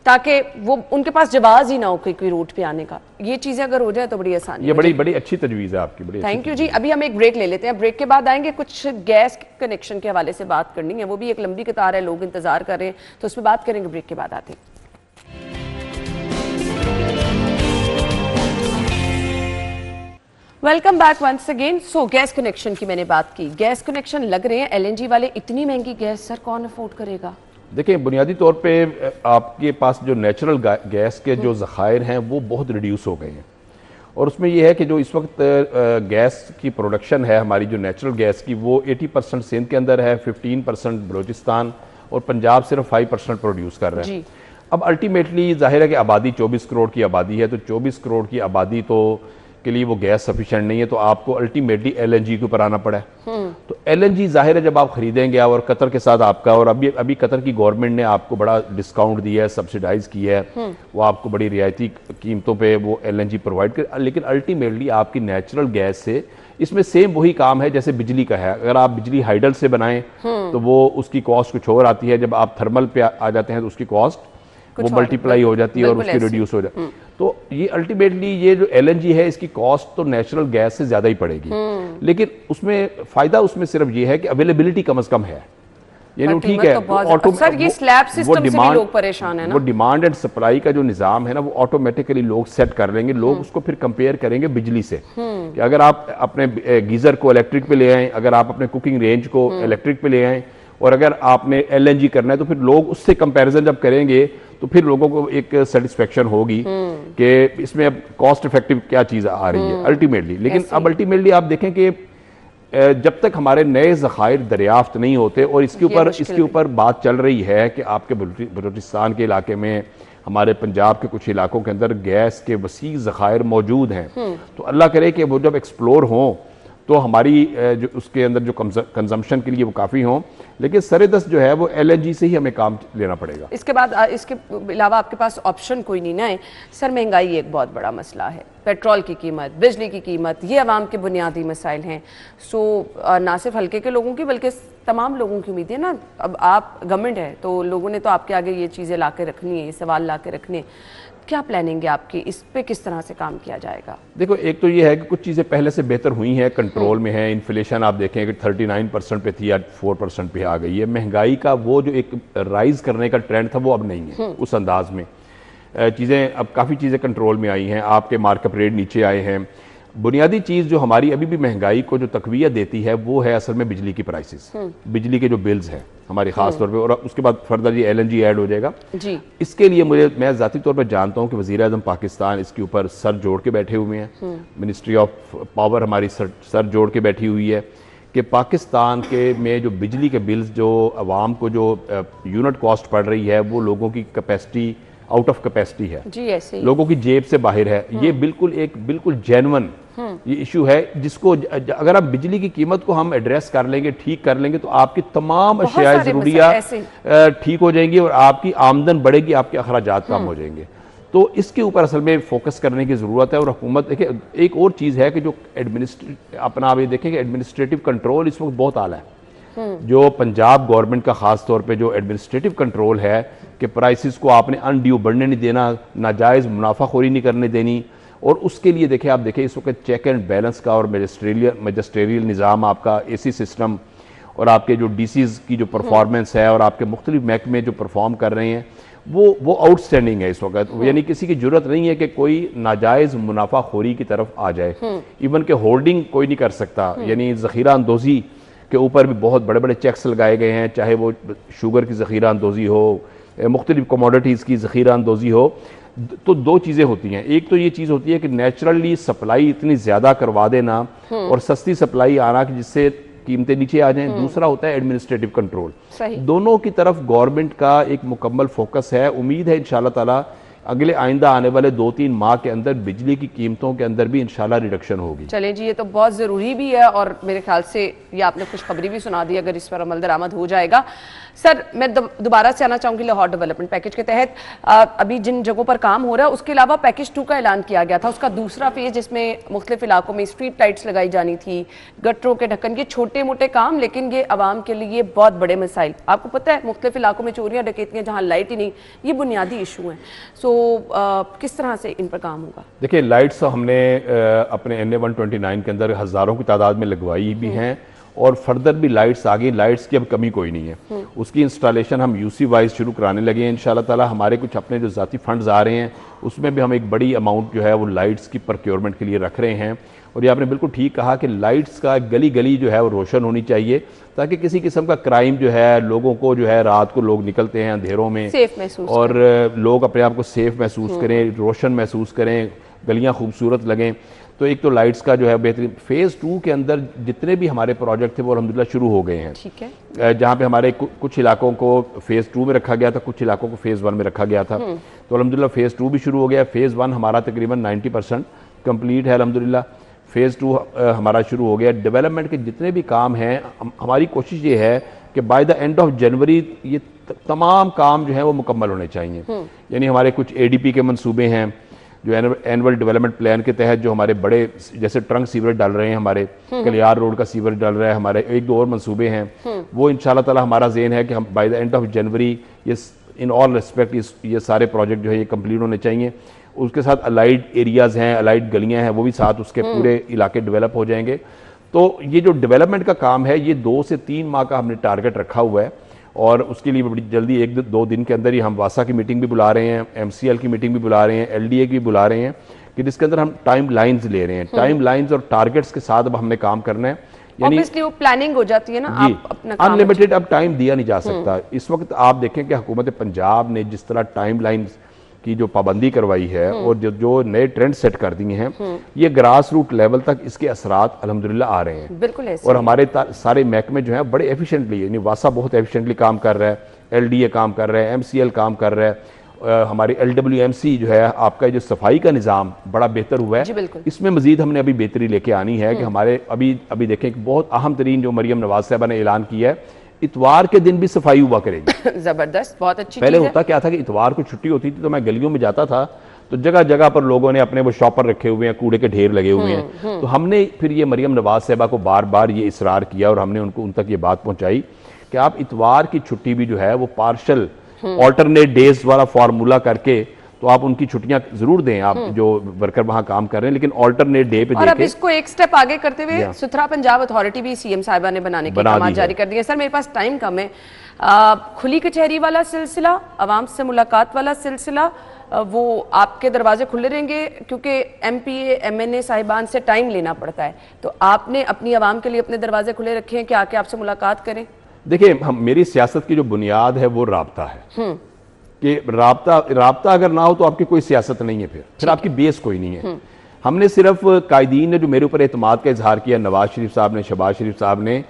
ताकि वो उनके पास जवाब ही ना हो कोई रोड पे आने का। ये चीजें अगर हो जाए तो बड़ी आसानी। ये बड़ी अच्छी तजवीज़ है आपकी, बड़ी थैंक यू जी। अभी हम एक ब्रेक ले लेते हैं, ब्रेक के बाद आएंगे। कुछ गैस कनेक्शन के हवाले से बात करनी है, वो भी एक लंबी कतार है, लोग इंतजार कर रहे हैं, तो उस पर बात करेंगे। ब्रेक के बाद आते हैं। Welcome back once again. So gas connection की मैंने बात की, गैस कनेक्शन लग रहे हैं LNG वाले। इतनी महंगी गैस सर कौन अफोर्ड करेगा? देखिए, बुनियादी तौर पे आपके पास जो नेचुरल गैस के जो ज़खायर हैं वो बहुत रिड्यूस हो गए हैं, और उसमें यह है कि जो इस वक्त गैस की प्रोडक्शन है हमारी, जो नेचुरल गैस की, वो 80% सिंध के अंदर है, 15% बलूचिस्तान, और पंजाब सिर्फ 5% प्रोड्यूस कर रहा है। अब अल्टीमेटली जाहिर है कि आबादी 24 करोड़ की आबादी है, तो 24 करोड़ की आबादी तो के लिए वो गैस सफिशिएंट नहीं है, तो आपको अल्टीमेटली LNG के ऊपर आना पड़ा है। तो LNG जाहिर है जब आप खरीदेंगे और कतर के साथ आपका, और अभी कतर की गवर्नमेंट ने आपको बड़ा डिस्काउंट दिया है, सब्सिडाइज किया है, वो आपको बड़ी रियायती कीमतों पे वो LNG प्रोवाइड कर, लेकिन अल्टीमेटली आपकी नेचुरल गैस से इसमें सेम वही काम है जैसे बिजली का है। अगर आप बिजली हाइडल से बनाएं तो वो उसकी कॉस्ट कुछ और आती है, जब आप थर्मल पे आ जाते हैं तो उसकी कॉस्ट वो मल्टीप्लाई हो जाती है और उसकी रिड्यूस हो जाती है। तो ये अल्टीमेटली ये जो LNG है इसकी कॉस्ट तो नेचुरल गैस से ज्यादा ही पड़ेगी, लेकिन उसमें फायदा उसमें सिर्फ ये है कि अवेलेबिलिटी कम से कम है, यानी ठीक है। तो सर ये स्लैब सिस्टम से भी लोग परेशान है ना, वो डिमांड एंड सप्लाई का जो निजाम है ना वो ऑटोमेटिकली लोग सेट कर लेंगे, लोग उसको फिर कंपेयर करेंगे बिजली से कि अगर आप अपने गीजर को इलेक्ट्रिक पे ले आए, अगर आप अपने कुकिंग रेंज को इलेक्ट्रिक पे ले आए, और अगर आपने LNG करना है तो फिर लोग उससे कंपैरिजन जब करेंगे तो फिर लोगों को एक सेटिस्फेक्शन होगी कि इसमें अब कॉस्ट इफेक्टिव क्या चीज आ रही है अल्टीमेटली। लेकिन अब अल्टीमेटली आप देखें कि जब तक हमारे नए ज़खायर दरियाफ्त नहीं होते, और इसके ऊपर बात चल रही है कि आपके बलूचिस्तान के इलाके में, हमारे पंजाब के कुछ इलाकों के अंदर गैस के वसी ज़खायर मौजूद हैं, तो अल्लाह करे कि वो जब एक्सप्लोर हों तो हमारी जो उसके अंदर जो कंजम्पशन के लिए वो काफ़ी हों, लेकिन सरेदस्त जो है वो LNG से ही हमें काम लेना पड़ेगा। इसके बाद इसके अलावा आपके पास ऑप्शन कोई नहीं ना है। सर महंगाई एक बहुत बड़ा मसला है, पेट्रोल की कीमत, बिजली की कीमत, ये अवाम के बुनियादी मसाइल हैं। सो ना सिर्फ हल्के के लोगों की बल्कि तमाम लोगों की उम्मीद है ना, अब आप गवर्नमेंट है तो लोगों ने तो आपके आगे ये चीज़ें ला के रखनी है, ये सवाल ला के रखने, क्या प्लानिंग है आपकी, इस पे किस तरह से काम किया जाएगा? देखो, एक तो ये है कि कुछ चीज़ें पहले से बेहतर हुई हैं, कंट्रोल में है। इन्फ्लेशन आप देखें कि 39% पे थी, आज 4% पे आ गई है। महंगाई का वो जो एक राइज करने का ट्रेंड था वो अब नहीं है उस अंदाज में। चीज़ें अब काफ़ी चीज़ें कंट्रोल में आई हैं, आपके मार्केट रेट नीचे आए हैं। बुनियादी चीज़ जो हमारी अभी भी महंगाई को जो तकवीयत देती है वो है असल में बिजली की प्राइसेस, बिजली के जो बिल्स हैं हमारे खास तौर पे, और उसके बाद फर्दर ये LNG ऐड हो जाएगा जी। इसके लिए मैं ज़ाती तौर पर जानता हूँ कि वज़ीर आज़म पाकिस्तान इसके ऊपर सर जोड़ के बैठे हुए हैं, मिनिस्ट्री ऑफ पावर हमारी सर जोड़ के बैठी हुई है कि पाकिस्तान के में जो बिजली के बिल्स जो आवाम को जो यूनिट कॉस्ट पड़ रही है वो लोगों की कैपेसिटी आउट ऑफ कैपेसिटी है जी, ऐसे लोगों की जेब से बाहर है। ये बिल्कुल जेन्युइन ये इशू है, जिसको अगर आप बिजली की कीमत को हम एड्रेस कर लेंगे, ठीक कर लेंगे, तो आपकी तमाम अशिया ज़रूरियात ठीक हो जाएंगी और आपकी आमदन बढ़ेगी, आपके अखराजात कम हो जाएंगे। तो इसके ऊपर असल में फोकस करने की ज़रूरत है। और हुकूमत देखिए, एक और चीज़ है कि जो आप ये देखें कि एडमिनिस्ट्रेटिव कंट्रोल इस वक्त बहुत आला है। जो पंजाब गवर्नमेंट का खास तौर पे जो एडमिनिस्ट्रेटिव कंट्रोल है कि प्राइसेस को आपने अनड्यू बढ़ने नहीं देना, नाजायज़ मुनाफाखोरी नहीं करने देनी, और उसके लिए देखिए आप देखें इस वक्त चेक एंड बैलेंस का और मजिस्ट्रेरियल निज़ाम आपका AC सिस्टम और आपके जो DCs की जो परफॉर्मेंस है और आपके मुख्तलिफ महकमे जो परफॉर्म कर रहे हैं वो आउटस्टैंडिंग है इस वक्त। यानी किसी की जरूरत नहीं है कि कोई नाजायज़ मुनाफाखोरी की तरफ आ जाए। इवन के होल्डिंग कोई नहीं कर सकता, यानी ज़ख़ीरा अंदोज़ी के ऊपर भी बहुत बड़े बड़े चेक्स लगाए गए हैं, चाहे वो शुगर की ज़ख़ीरा अंदोज़ी हो, मुख्तलिफ कमोडिटीज़ की ज़ख़ीरा अंदोज़ी हो। तो दो चीज़ें होती हैं, एक तो ये चीज़ होती है कि नेचुरली सप्लाई इतनी ज़्यादा करवा देना और सस्ती सप्लाई आना कि जिससे कीमतें नीचे आ जाएं। दूसरा होता है एडमिनिस्ट्रेटिव कंट्रोल। दोनों की तरफ गवर्नमेंट का एक मुकम्मल फोकस है। उम्मीद है इंशाल्लाह ताला अगले आइंदा आने वाले 2-3 माह के अंदर बिजली की कीमतों के अंदर भी इंशाल्लाह रिडक्शन होगी। चलें जी, ये तो बहुत ज़रूरी भी है और मेरे ख्याल से ये आपने खुशखबरी भी सुना दी अगर इस पर अमल दरामद हो जाएगा। सर मैं दोबारा से आना चाहूँगी लाहौर डेवलपमेंट पैकेज के तहत अभी जिन जगहों पर काम हो रहा है उसके अलावा पैकेज 2 का ऐलान किया गया था, उसका दूसरा फेज जिसमें मुख्तलिफ इलाकों में स्ट्रीट लाइट्स लगाई जानी थी, गटरों के ढक्कन, ये छोटे मोटे काम लेकिन ये आवाम के लिए बहुत बड़े मसाइल। आपको पता है मुख्तलिफ इलाकों में चोरियाँ डकैतियाँ जहाँ लाइट ही नहीं, ये बुनियादी इशू हैं। सो किस तरह से इन पर काम होगा? देखिए, लाइट्स हमने अपने NA 129 के अंदर हज़ारों की तादाद में लगवाई भी हैं और फर्दर भी लाइट्स आ गई। लाइट्स की अब कमी कोई नहीं है। उसकी इंस्टॉलेशन हम UC वाइज शुरू कराने लगे हैं इंशाल्लाह ताला। हमारे कुछ अपने जो ज़ाती फंड्स आ रहे हैं उसमें भी हम एक बड़ी अमाउंट जो है वो लाइट्स की प्रोक्योरमेंट के लिए रख रहे हैं। और ये आपने बिल्कुल ठीक कहा कि लाइट्स का गली गली जो है वो रोशन होनी चाहिए ताकि किसी किस्म का क्राइम जो है, लोगों को जो है रात को लोग निकलते हैं अंधेरों में सेफ महसूस और लोग अपने आप को सेफ महसूस करें, रोशन महसूस करें, गलियाँ खूबसूरत लगें। तो एक तो लाइट्स का जो है बेहतरीन। फेज़ 2 के अंदर जितने भी हमारे प्रोजेक्ट थे वो अल्हम्दुलिल्लाह शुरू हो गए हैं। ठीक है। जहाँ पे हमारे कुछ इलाकों को फेज़ 2 में रखा गया था, कुछ इलाकों को फेज़ 1 में रखा गया था। तो अल्हम्दुलिल्लाह फेज़ 2 भी शुरू हो गया। फेज़ 1 हमारा तकरीबन 90% कंप्लीट है अल्हम्दुलिल्लाह। फेज़ 2 हमारा शुरू हो गया। डेवलपमेंट के जितने भी काम हैं हमारी कोशिश ये है कि by the end of January ये तमाम काम जो है वो मुकम्मल होने चाहिए। यानी हमारे कुछ ADP के मंसूबे हैं जो एनुअल डेवलपमेंट प्लान के तहत जो हमारे बड़े जैसे ट्रंक सीवरेज डाल रहे हैं, हमारे कलियार रोड का सीवरेज डाल रहा है, हमारे 1-2 और मंसूबे हैं, वो इंशाल्लाह ताला हमारा ज़ेन है कि हम by the end of January ये इन ऑल रिस्पेक्ट ये सारे प्रोजेक्ट जो है ये कंप्लीट होने चाहिए। उसके साथ अलाइड एरियाज़ हैं, अलाइड गलियाँ हैं, वो भी साथ उसके पूरे इलाके डेवलप हो जाएंगे। तो ये जो डेवलपमेंट का काम है ये 2 से 3 माह का हमने टारगेट रखा हुआ है और उसके लिए बड़ी जल्दी 1-2 दिन के अंदर ही हम वासा की मीटिंग भी बुला रहे हैं, MCL की मीटिंग भी बुला रहे हैं, LDA की भी बुला रहे हैं कि जिसके अंदर हम टाइम लाइन्स ले रहे हैं। टाइम लाइन्स और टारगेट्स के साथ अब हमने काम करना है। यानी वो प्लानिंग हो जाती है ना, आप अपना काम अनलिमिटेड अब टाइम दिया नहीं जा सकता। इस वक्त आप देखें कि हुकूमत पंजाब ने जिस तरह टाइम लाइन्स की जो पाबंदी करवाई है और जो नए ट्रेंड सेट कर दिए हैं, ये ग्रास रूट लेवल तक इसके असरात अल्हम्दुलिल्लाह आ रहे हैं। बिल्कुल ऐसे और हमारे सारे महकमे जो हैं बड़े एफिशिएंटली, यानी वासा बहुत एफिशिएंटली काम कर रहा है, LDA काम कर रहा है, MCL काम कर रहा है, हमारी LWMC जो है आपका जो सफाई का निज़ाम बड़ा बेहतर हुआ है। इसमें मजीद हमने अभी बेहतरी लेके आनी है कि हमारे अभी देखें एक बहुत अहम तरीन जो मरियम नवाज साहबा ने ऐलान किया है, इतवार के दिन भी सफाई हुआ करेगी। जबरदस्त, बहुत अच्छी पहले होता क्या था कि इतवार को छुट्टी होती थी तो मैं गलियों में जाता था तो जगह जगह पर लोगों ने अपने वो शॉपर रखे हुए हैं, कूड़े के ढेर लगे हुए हैं। तो हमने फिर ये मरियम नवाज साहबा को बार बार ये इसरार किया और हमने उन तक ये बात पहुंचाई कि आप इतवार की छुट्टी भी जो है वो पार्शल ऑल्टरनेट डेज वाला फार्मूला करके तो आप उनकी छुट्टियां जरूर दें, आप जो वर्कर वहां काम कर रहे हैं, लेकिन ऑल्टरनेट डे पे और अब इसको एक स्टेप आगे करते हुए सुथरा पंजाब अथॉरिटी भी CM साहिबा ने बनाने की काम जारी कर दी है। सर मेरे पास टाइम कम है, खुली कचहरी वाला सिलसिला, आवाम से मुलाकात वाला सिलसिला, वो आपके दरवाजे खुले रहेंगे क्योंकि MPA MNA साहिबान से टाइम लेना पड़ता है, तो आपने अपनी आवाम के लिए अपने दरवाजे खुले रखे हैं कि आके आपसे मुलाकात करें? देखिए, मेरी सियासत की जो बुनियाद है वो राब्ता है कि राब्ता अगर ना हो तो आपकी कोई सियासत नहीं है, फिर आपकी बेस कोई नहीं है। हमने सिर्फ कायदीन ने जो मेरे ऊपर एतमाद का इजहार किया, नवाज शरीफ साहब ने, शहबाज शरीफ साहब ने,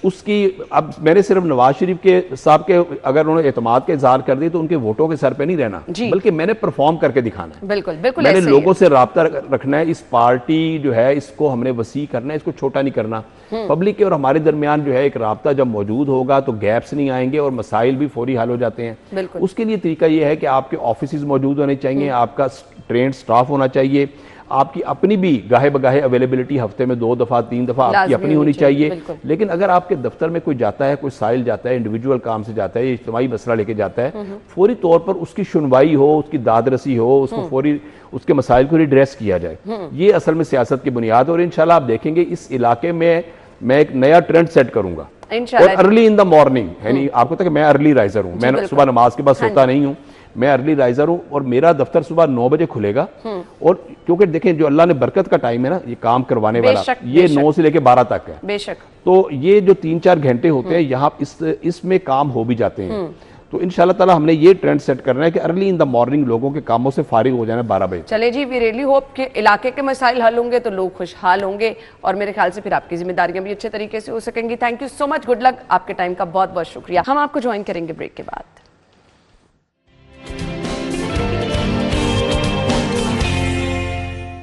उसकी अब मैंने सिर्फ नवाज शरीफ के साहब के अगर उन्होंने एतमाद का इजहार कर दिया तो उनके वोटों के सर पे नहीं रहना, बल्कि मैंने परफॉर्म करके दिखाना है। बिल्कुल बिल्कुल, मैंने लोगों से राब्ता रखना है। इस पार्टी जो है इसको हमने वसी करना है, इसको छोटा नहीं करना। पब्लिक के और हमारे दरमियान जो है एक राब्ता जब मौजूद होगा तो गैप्स नहीं आएंगे और मसाइल भी फौरी हल हो जाते हैं। उसके लिए तरीका यह है कि आपके ऑफिस मौजूद होने चाहिए, आपका ट्रेंड स्टाफ होना चाहिए, आपकी अपनी भी गाहे बगाहे अवेलेबिलिटी हफ्ते में 2 दफा 3 दफा आपकी अपनी होनी चाहिए। लेकिन अगर आपके दफ्तर में कोई जाता है, कोई साइल जाता है, इंडिविजुअल काम से जाता है, इज्तिमाई मसला लेके जाता है, फौरी तौर पर उसकी सुनवाई हो, उसकी दादरसी हो, उसको फौरी उसके मसाइल को रिड्रेस किया जाए। ये असल में सियासत की बुनियाद है। और इंशाल्लाह आप देखेंगे इस इलाके में मैं एक नया ट्रेंड सेट करूंगा। और अर्ली इन द मॉर्निंग, यानी आपको पता है कि मैं अर्ली राइजर हूं, मैं सुबह नमाज के बाद सोता नहीं हूं, मैं अर्ली राइजर हूं और मेरा दफ्तर सुबह 9 बजे खुलेगा। और क्योंकि देखें जो अल्लाह ने बरकत का टाइम है ना, ये काम करवाने वाला, ये 9 से लेकर 12 तक है बेशक। तो ये जो 3-4 घंटे होते हैं यहाँ इसमें काम हो भी जाते हैं। तो इंशाल्लाह ताला हमने ये ट्रेंड सेट करना है कि अर्ली इन द मॉर्निंग लोगों के कामों से फारिग हो जाना 12 बजे। चले जी, वी रियली होप कि इलाके के मसाइल हल होंगे तो लोग खुशहाल होंगे और मेरे ख्याल से फिर आपकी जिम्मेदारियां भी अच्छे तरीके से हो सकेंगी। Thank you so much, good luck, आपके टाइम का बहुत बहुत शुक्रिया। हम आपको ज्वाइन करेंगे ब्रेक के बाद।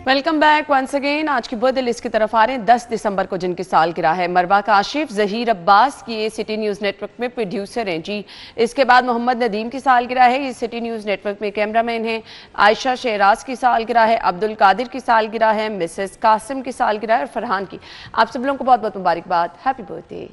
Welcome back once again. आज की बर्थडे लिस्ट की तरफ आ रहे हैं। 10 दिसंबर को जिनकी सालगिरह है, मरवा काशिफ, जहीर अब्बास, ये सिटी न्यूज़ नेटवर्क में प्रोड्यूसर हैं जी। इसके बाद मोहम्मद नदीम की सालगिरह है, ये सिटी न्यूज़ नेटवर्क में कैमरामैन हैं। आयशा शहराज की सालगिरह है, अब्दुल कादिर की सालगिरह है, मिसेस कासिम की सालगिरह है और फरहान की। आप सब लोगों को बहुत बहुत मुबारकबाद, हैप्पी बर्थडे।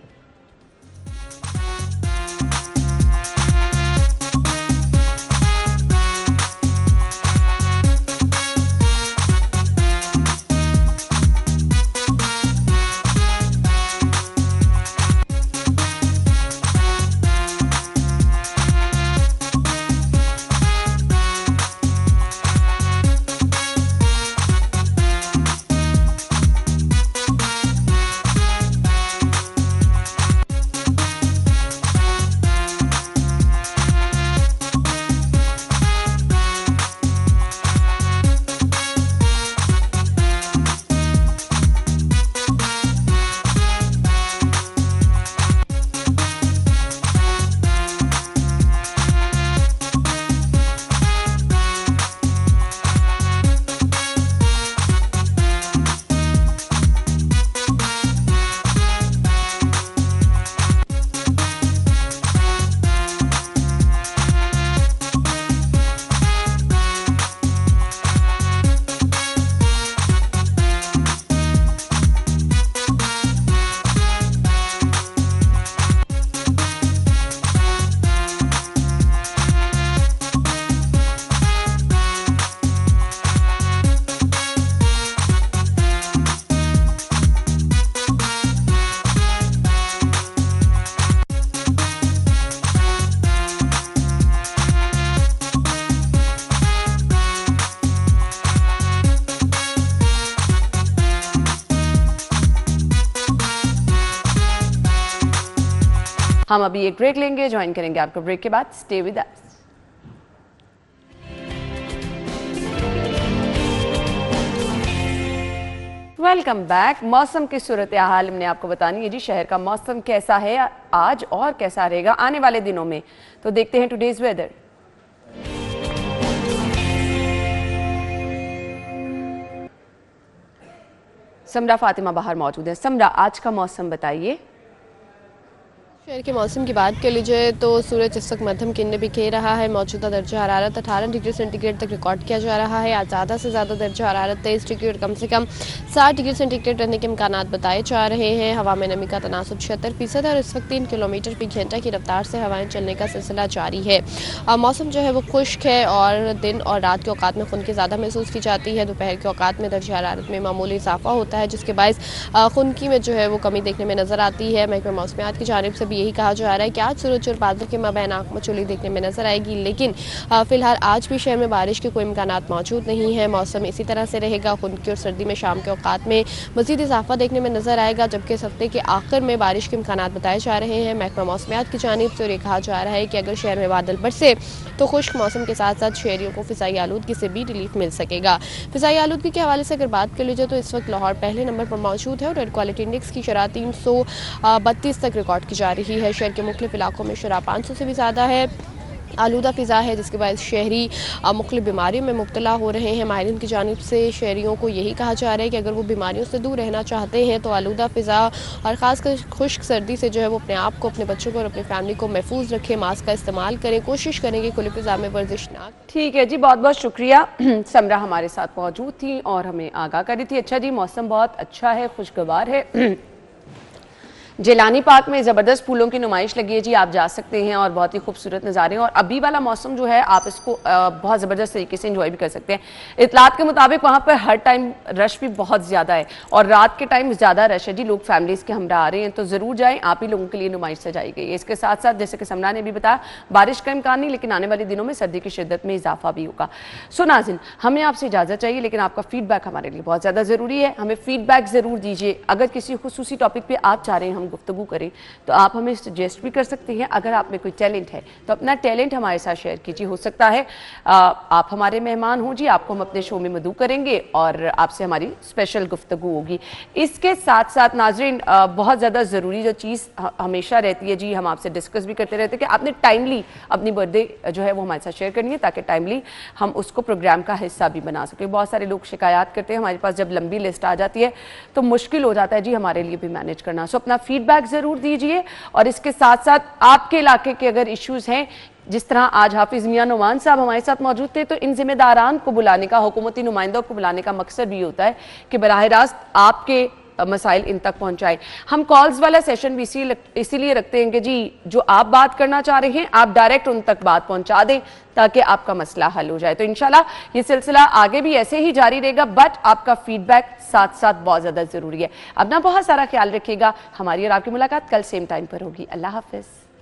हम अभी एक ब्रेक लेंगे, ज्वाइन करेंगे आपको ब्रेक के बाद। Stay with us. Welcome back. मौसम की सूरत हाल हमने आपको बतानी है जी, शहर का मौसम कैसा है आज और कैसा रहेगा आने वाले दिनों में। तो देखते हैं टुडेज वेदर। समरा फातिमा बाहर मौजूद है। समरा, आज का मौसम बताइए। शहर के मौसम की बात कर लीजिए तो सूरज इस वक्त मध्यम किरणें बिखेर रहा है। मौजूदा दर्जा हरारत 18 डिग्री सेंटीग्रेड तक रिकॉर्ड किया जा रहा है। आज ज़्यादा से ज़्यादा दर्जा हरारत 23 डिग्री और कम से कम 60 डिग्री सेंटीग्रेड रहने के इम्कानात बताए जा रहे हैं। हवा में नमी का तनासुब 76% है और इस वक्त 3 किलोमीटर फी घंटा की रफ्तार से हवाएं चलने का सिलसिला जारी है। मौसम जो है वो खुश्क है और दिन और रात के औकात में खुनकी ज़्यादा महसूस की जाती है। दोपहर के औकात में दर्जा हरारत में मामूली इजाफा होता है, जिसके बायस खुनकी में जो है वो कमी देखने में नजर आती है। महकमा मौसमियात की जानिब से भी यही कहा जा रहा है कि आज सूरज और बादल के माबैन आंख मचोली देखने में नजर आएगी, लेकिन फिलहाल आज भी शहर में बारिश के कोई इम्कानात मौजूद नहीं है। मौसम इसी तरह से रहेगा। खुनकी और सर्दी में शाम के औकात में मजीद इजाफा देखने में नजर आएगा, जबकि इस हफ्ते के आखिर में बारिश के इम्कानात बताए जा रहे हैं। महकमा मौसमियात की जानिब से ये कहा जा रहा है कि अगर शहर में बादल बरसे तो खुश्क मौसम के साथ साथ शहरियों को फिजाई आलूदगी से भी रिलीफ मिल सकेगा। फिजाई आलूदगी के हवाले से अगर बात कर लीजिए तो इस वक्त लाहौर पहले नंबर पर मौजूद है और एयर क्वालिटी इंडेक्स की शरह 332 तक रिकॉर्ड की जा रही है। शहर के मुख्तलिफ इलाकों में शरह 500 से भी ज़्यादा है। आलूदा फ़िज़ा है, जिसके बाद शहरी मुख्तलिफ बीमारियों में मुब्तला हो रहे हैं। माहिरीन की जानिब से शहरियों को यही कहा जा रहा है कि अगर वो बीमारियों से दूर रहना चाहते हैं तो आलूदा फ़िज़ा और ख़ासकर खुश्क सर्दी से जो है वो अपने आप को, अपने बच्चों को और अपनी फैमिली को महफूज रखें। मास्क का इस्तेमाल करें, कोशिश करें कि खुली फ़िज़ा में वर्जिश ना। ठीक है जी, बहुत बहुत शुक्रिया। समरा हमारे साथ मौजूद थी और हमें आगाह करी थी। अच्छा जी, मौसम बहुत अच्छा है, खुशगवार है। जेलानी पार्क में ज़बरदस्त फूलों की नुमाइश लगी है जी, आप जा सकते हैं और बहुत ही खूबसूरत नज़ारे हैं। और अभी वाला मौसम जो है आप इसको बहुत ज़बरदस्त तरीके से एंजॉय भी कर सकते हैं। इतलात के मुताबिक वहाँ पर हर टाइम रश भी बहुत ज़्यादा है और रात के टाइम ज़्यादा रश है जी। लोग फैमिलीज़ के हमरा आ रहे हैं, तो ज़रूर जाएँ। आप ही लोगों के लिए नुमाइश सजाई गई है। इसके साथ साथ जैसे कि समरा ने भी बताया, बारिश का इम्कान नहीं, लेकिन आने वाले दिनों में सर्दी की शिद्दत में इजाफा भी होगा। सो नाज़रीन, हमें आपसे इजाज़त चाहिए, लेकिन आपका फीडबैक हमारे लिए बहुत ज़्यादा ज़रूरी है। हमें फीडबैक ज़रूर दीजिए। अगर किसी खुसूसी टॉपिक पर आप चाह रहे हैं हम गुफ्तगू करें तो आप हमें सजेस्ट भी कर सकते हैं। अगर आप में कोई टैलेंट है तो अपना टैलेंट हमारे साथ शेयर कीजिए। हो सकता है आप हमारे मेहमान हो जी, आपको हम अपने शो में मदऊ करेंगे और आपसे हमारी स्पेशल गुफ्तगू होगी। इसके साथ साथ नाजरीन, बहुत ज़्यादा ज़रूरी जो चीज़ हमेशा रहती है जी, हम आपसे डिस्कस भी करते रहते हैं कि आपने टाइमली अपनी बर्थडे जो है वो हमारे साथ शेयर करनी है, ताकि टाइमली हम उसको प्रोग्राम का हिस्सा भी बना सकें। बहुत सारे लोग शिकायत करते हैं, हमारे पास जब लंबी लिस्ट आ जाती है तो मुश्किल हो जाता है जी हमारे लिए भी मैनेज करना। सो अपना फीडबैक ज़रूर दीजिए। और इसके साथ साथ आपके इलाके के अगर इश्यूज हैं, जिस तरह आज हाफिज मियां नोमान साहब हमारे साथ मौजूद थे, तो इन जिम्मेदारान को बुलाने का, हुकूमती नुमाइंदों को बुलाने का मकसद भी होता है कि बराह रास्त आपके मसाइल इन तक पहुंचाएं। हम कॉल्स वाला सेशन भी इसीलिए रखते हैं कि जी जो आप बात करना चाह रहे हैं आप डायरेक्ट उन तक बात पहुंचा दें, ताकि आपका मसला हल हो जाए। तो इंशाल्लाह ये सिलसिला आगे भी ऐसे ही जारी रहेगा, बट आपका फीडबैक साथ साथ बहुत ज़्यादा ज़रूरी है। अपना बहुत सारा ख्याल रखिएगा। हमारी और आपकी मुलाकात कल सेम टाइम पर होगी। अल्लाह हाफिज़।